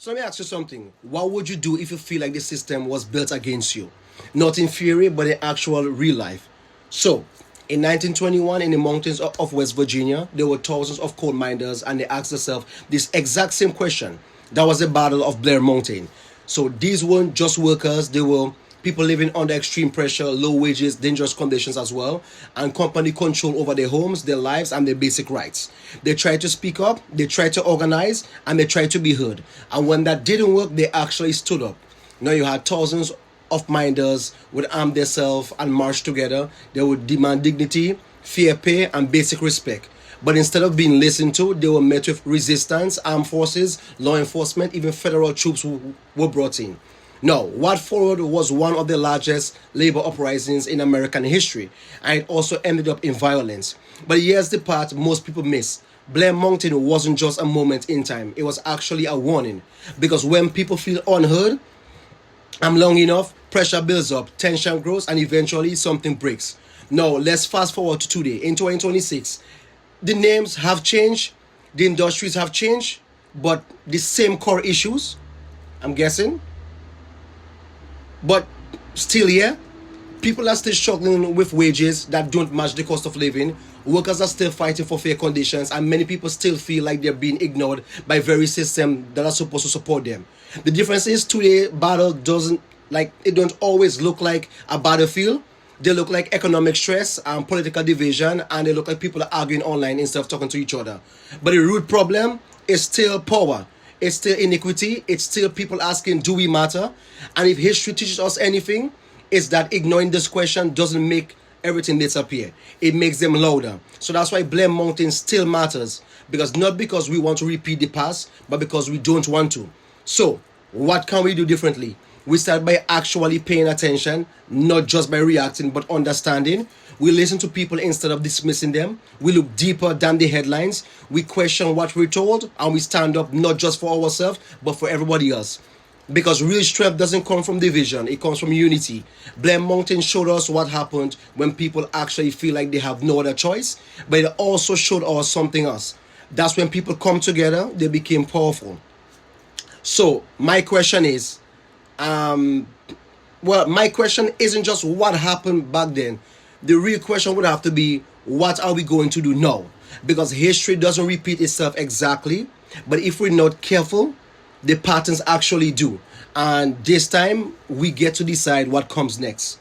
So let me ask you something. What would you do if you feel like the system was built against you? Not in theory, but in actual real life. So, in 1921, in the mountains of West Virginia, there were thousands of coal miners, and they asked themselves this exact same question. That was the Battle of Blair Mountain. So these weren't just workers, they were people living under extreme pressure, low wages, dangerous conditions as well, and company control over their homes, their lives, and their basic rights. They tried to speak up, they tried to organize, and they tried to be heard. And when that didn't work, they actually stood up. Now you had thousands of minders would arm themselves and march together. They would demand dignity, fair pay, and basic respect. But instead of being listened to, they were met with resistance, armed forces, law enforcement, even federal troops were brought in. Now, what followed was one of the largest labor uprisings in American history, and it also ended up in violence. But here's the part most people miss. Blair Mountain wasn't just a moment in time, it was actually a warning. Because when people feel unheard, long enough, pressure builds up, tension grows, and eventually something breaks. Now, let's fast forward to today, in 2026. The names have changed, the industries have changed, but the same core issues, I'm guessing. But still here, people are still struggling with wages that don't match the cost of living. Workers are still fighting for fair conditions, and many people still feel like they're being ignored by very systems that are supposed to support them. The difference is today battle doesn't like it don't always look like a battlefield. They look like economic stress and political division, and they look like people are arguing online instead of talking to each other. But the root problem is still power. It's still inequity. It's still people asking, do we matter? And if history teaches us anything, it's that ignoring this question doesn't make everything disappear. It makes them louder. So that's why Blair Mountain still matters. Not because we want to repeat the past, but because we don't want to. So, what can we do differently? We start by actually paying attention, not just by reacting, but understanding. We listen to people instead of dismissing them. We look deeper than the headlines. We question what we're told, and we stand up not just for ourselves, but for everybody else. Because real strength doesn't come from division, it comes from unity. Blair Mountain showed us what happened when people actually feel like they have no other choice, but it also showed us something else. That's when people come together, they became powerful. So, my question is, my question isn't just what happened back then. The real question would have to be, what are we going to do now? Because history doesn't repeat itself exactly, but if we're not careful, the patterns actually do. And this time, we get to decide what comes next.